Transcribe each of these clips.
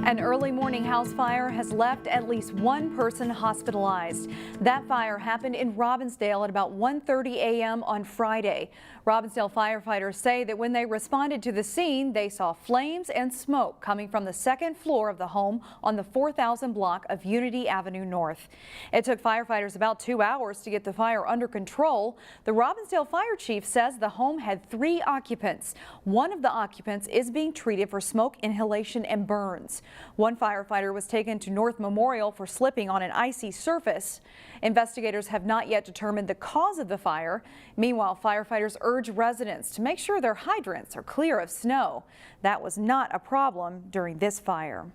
An early morning house fire has left at least one person hospitalized. That fire happened in Robbinsdale at about 1:30 a.m. on Friday. Robbinsdale firefighters say that when they responded to the scene, they saw flames and smoke coming from the second floor of the home on the 4000 block of Unity Avenue North. It took firefighters about 2 hours to get the fire under control. The Robbinsdale fire chief says the home had 3 occupants. One of the occupants is being treated for smoke inhalation and burns. One firefighter was taken to North Memorial for slipping on an icy surface. Investigators have not yet determined the cause of the fire. Meanwhile, firefighters urge residents to make sure their hydrants are clear of snow. That was not a problem during this fire.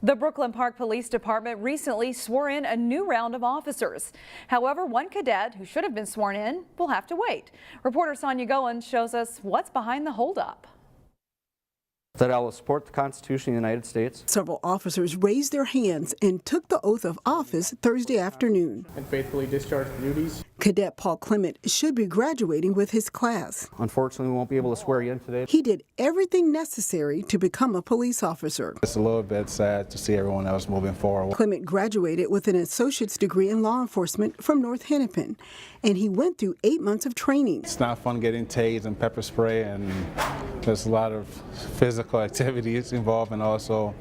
The Brooklyn Park Police Department recently swore in a new round of officers. However, one cadet who should have been sworn in will have to wait. Reporter Sonia Goins shows us what's behind the holdup. That I will support the Constitution of the United States. Several officers raised their hands and took the oath of office Thursday afternoon. And faithfully discharge the duties. Cadet Paul Clement should be graduating with his class. Unfortunately, we won't be able to swear you in today. He did everything necessary to become a police officer. It's a little bit sad to see everyone else moving forward. Clement graduated with an associate's degree in law enforcement from North Hennepin, and he went through 8 months of training. It's not fun getting tased and pepper spray, and there's a lot of physical activities involved, and also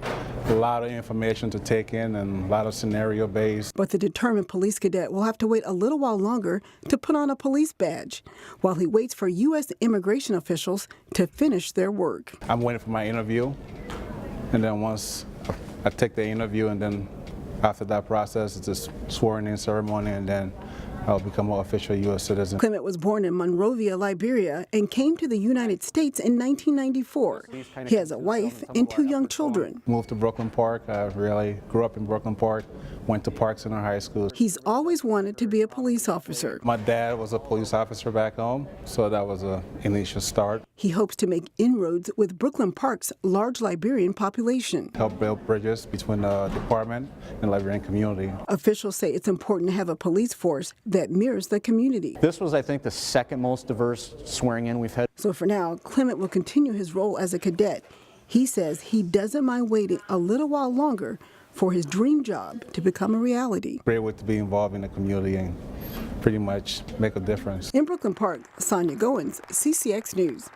a lot of information to take in and a lot of scenario based. But the determined police cadet will have to wait a little while longer to put on a police badge while he waits for U.S. immigration officials to finish their work. I'm waiting for my interview, and then once I take the interview, and then after that process, it's a swearing-in ceremony, and then I'll become an official U.S. citizen. Clement was born in Monrovia, Liberia, and came to the United States in 1994. He has a wife and 2 young children. Moved to Brooklyn Park. I really grew up in Brooklyn Park, went to Park Center High School. He's always wanted to be a police officer. My dad was a police officer back home, so that was an initial start. He hopes to make inroads with Brooklyn Park's large Liberian population. Help build bridges between the department and the Liberian community. Officials say it's important to have a police force that mirrors the community. This was, I think, the second most diverse swearing in we've had. So for now, Clement will continue his role as a cadet. He says he doesn't mind waiting a little while longer for his dream job to become a reality. Great way to be involved in the community and pretty much make a difference. In Brooklyn Park, Sonia Goins, CCX News.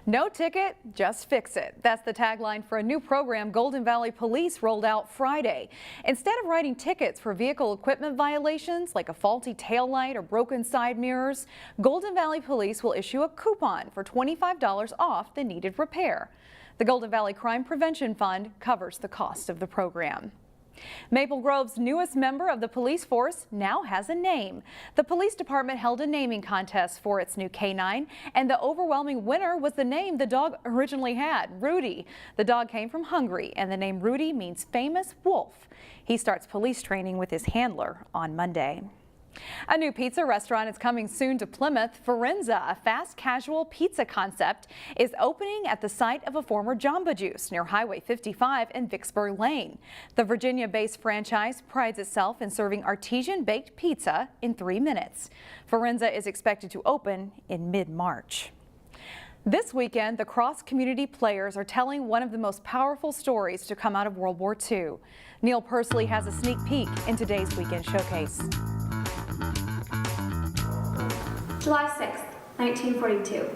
No ticket, just fix it. That's the tagline for a new program Golden Valley Police rolled out Friday. Instead of writing tickets for vehicle equipment violations like a faulty taillight or broken side mirrors, Golden Valley Police will issue a coupon for $25 off the needed repair. The Golden Valley Crime Prevention Fund covers the cost of the program. Maple Grove's newest member of the police force now has a name. The police department held a naming contest for its new canine, and the overwhelming winner was the name the dog originally had, Rudy. The dog came from Hungary, and the name Rudy means famous wolf. He starts police training with his handler on Monday. A new pizza restaurant is coming soon to Plymouth. Forenza, a fast casual pizza concept, is opening at the site of a former Jamba Juice near Highway 55 and Vicksburg Lane. The Virginia-based franchise prides itself in serving artisan-baked pizza in 3 minutes. Forenza is expected to open in mid-March. This weekend, the cross-community players are telling one of the most powerful stories to come out of World War II. Neil Persley has a sneak peek in today's Weekend Showcase. July 6th, 1942.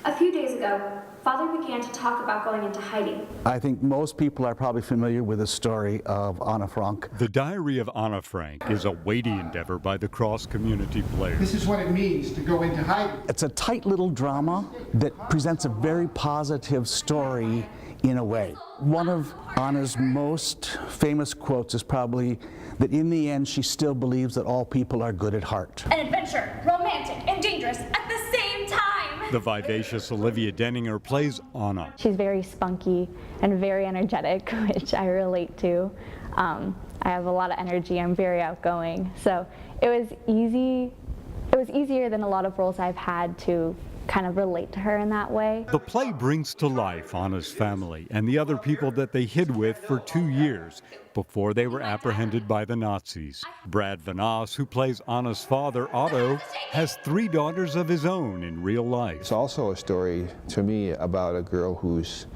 A few days ago, Father began to talk about going into hiding. I think most people are probably familiar with the story of Anna Frank. The Diary of Anna Frank is a weighty endeavor by the cross-community players. This is what it means to go into hiding. It's a tight little drama that presents a very positive story in a way. One of Anna's most famous quotes is probably that in the end she still believes that all people are good at heart. An adventure, romantic and dangerous at the same time. The vivacious Olivia Denninger plays Anna. She's very spunky and very energetic, which I relate to. I have a lot of energy, I'm very outgoing. So it was easier than a lot of roles I've had to kind of relate to her in that way. The play brings to life Anna's family and the other people that they hid with for 2 years before they were apprehended by the Nazis. Brad Vanass, who plays Anna's father, Otto, has 3 daughters of his own in real life. It's also a story to me about a girl who's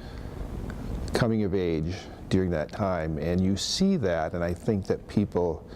coming of age during that time, and you see that, and I think that people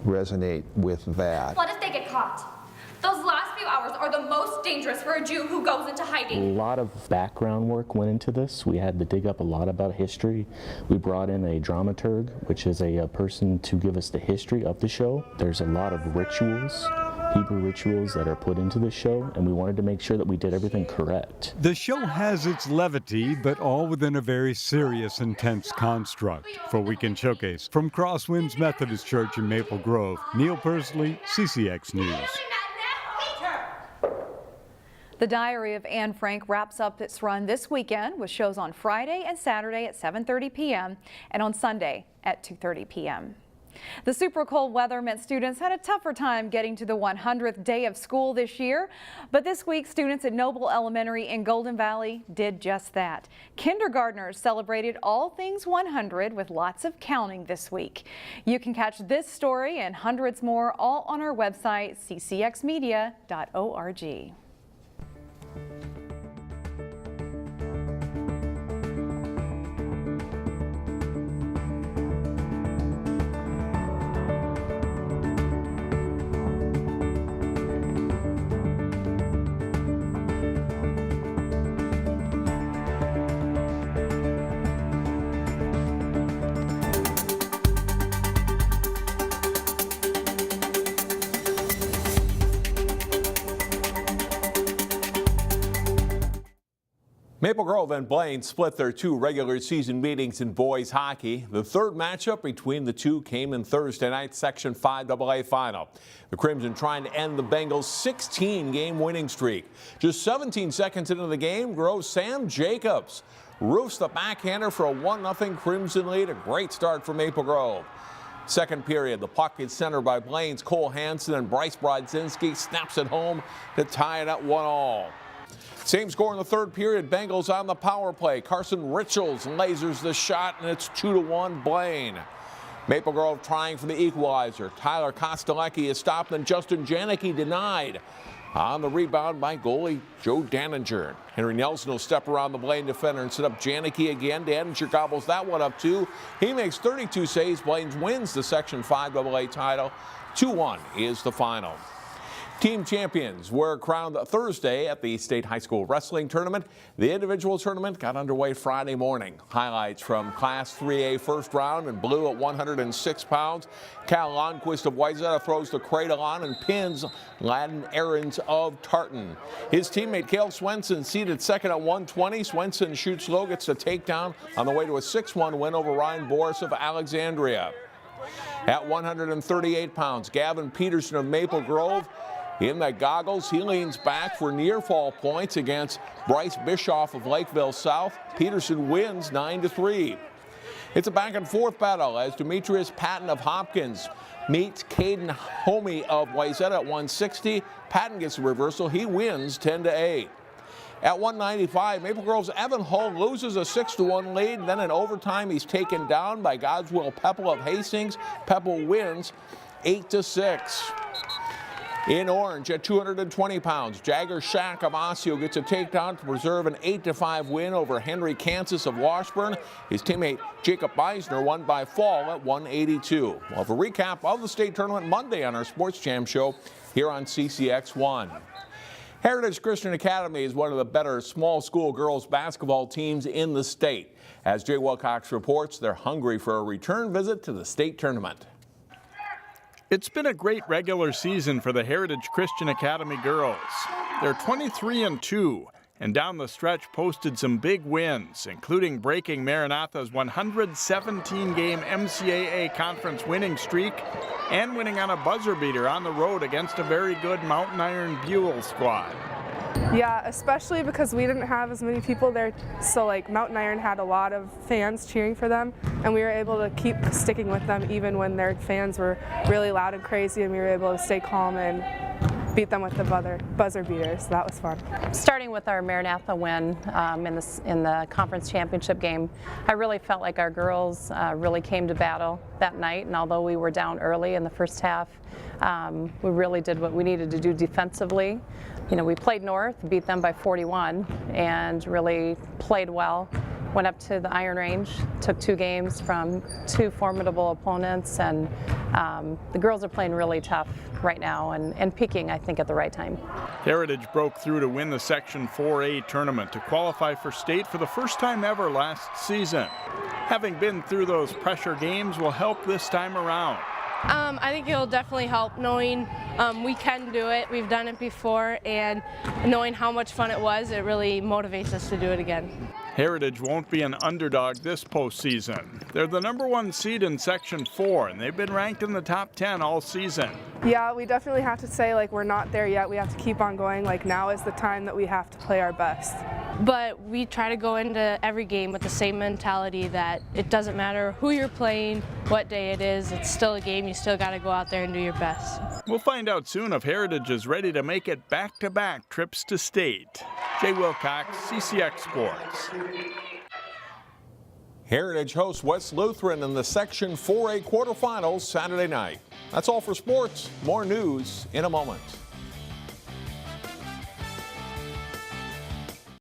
resonate with that. What if they get caught? Those last few hours are the most dangerous for a Jew who goes into hiding. A lot of background work went into this. We had to dig up a lot about history. We brought in a dramaturg, which is a person to give us the history of the show. There's a lot of rituals, Hebrew rituals that are put into the show, and we wanted to make sure that we did everything correct. The show has its levity, but all within a very serious, intense construct. For Weekend Showcase, from Crosswinds Methodist Church in Maple Grove, Neil Persley, CCX News. The Diary of Anne Frank wraps up its run this weekend with shows on Friday and Saturday at 7:30 p.m. and on Sunday at 2:30 p.m. The super cold weather meant students had a tougher time getting to the 100th day of school this year, but this week students at Noble Elementary in Golden Valley did just that. Kindergartners celebrated all things 100 with lots of counting this week. You can catch this story and hundreds more all on our website, ccxmedia.org. Maple Grove and Blaine split their 2 regular season meetings in boys hockey. The third matchup between the two came in Thursday night's Section 5 AA final. The Crimson trying to end the Bengals' 16-game winning streak. Just 17 seconds into the game, Grove's Sam Jacobs roofs the backhander for a 1-0 Crimson lead. A great start for Maple Grove. Second period, the puck is centered by Blaine's Cole Hansen, and Bryce Brodzinski snaps it home to tie it at 1-1. Same score in the third period. Bengals on the power play. Carson Richels lasers the shot, and it's 2-1 Blaine. Maple Grove trying for the equalizer. Tyler Kostelecki is stopped, and Justin Janicki denied. On the rebound by goalie Joe Daninger. Henry Nelson will step around the Blaine defender and set up Janicki again. Daninger gobbles that one up too. He makes 32 saves. Blaine wins the Section 5 AA title. 2-1 is the final. Team champions were crowned Thursday at the State High School Wrestling Tournament. The individual tournament got underway Friday morning. Highlights from Class 3A first round in blue at 106 pounds. Cal Lundquist of Wayzata throws the cradle on and pins Ladin Ahrens of Tartan. His teammate Cale Swenson seated second at 120. Swenson shoots low, gets the takedown on the way to a 6-1 win over Ryan Boris of Alexandria. At 138 pounds, Gavin Peterson of Maple Grove. In the goggles, he leans back for near fall points against Bryce Bischoff of Lakeville South. Peterson wins 9-3. It's a back and forth battle as Demetrius Patton of Hopkins meets Caden Homey of Wayzata at 160. Patton gets a reversal. He wins 10-8. At 195, Maple Grove's Evan Hull loses a 6-1 lead. Then in overtime, he's taken down by Godswill Pepple of Hastings. Pepple wins 8-6. In orange at 220 pounds, Jagger Shack of Osseo gets a takedown to preserve an 8-5 win over Henry Kansas of Washburn. His teammate Jacob Beisner won by fall at 182. We'll have a recap of the state tournament Monday on our Sports Jam show here on CCX1. Heritage Christian Academy is one of the better small school girls basketball teams in the state. As Jay Wilcox reports, they're hungry for a return visit to the state tournament. It's been a great regular season for the Heritage Christian Academy girls. They're 23-2, and down the stretch posted some big wins, including breaking Maranatha's 117-game MCAA conference winning streak and winning on a buzzer beater on the road against a very good Mountain Iron Buell squad. Yeah, especially because we didn't have as many people there, so like Mountain Iron had a lot of fans cheering for them, and we were able to keep sticking with them even when their fans were really loud and crazy, and we were able to stay calm and beat them with the buzzer beater, so that was fun. Starting with our Maranatha win in the conference championship game, I really felt like our girls really came to battle that night, and although we were down early in the first half, we really did what we needed to do defensively. You know, we played North, beat them by 41, and really played well. went up to the Iron Range, took 2 games from 2 formidable opponents, and the girls are playing really tough right now and peaking, I think, at the right time. Heritage broke through to win the Section 4A tournament to qualify for state for the first time ever last season. Having been through those pressure games will help this time around. I think it'll definitely help knowing we can do it. We've done it before, and knowing how much fun it was, it really motivates us to do it again. Heritage won't be an underdog this postseason. They're the #1 seed in Section 4, and they've been ranked in the top 10 all season. Yeah, we definitely have to say, like, we're not there yet. We have to keep on going. Like, now is the time that we have to play our best. But we try to go into every game with the same mentality that it doesn't matter who you're playing, what day it is, it's still a game. You still got to go out there and do your best. We'll find out soon if Heritage is ready to make it back-to-back trips to state. Jay Wilcox, CCX Sports. Heritage hosts West Lutheran in the Section 4A quarterfinals Saturday night. That's all for sports. More news in a moment.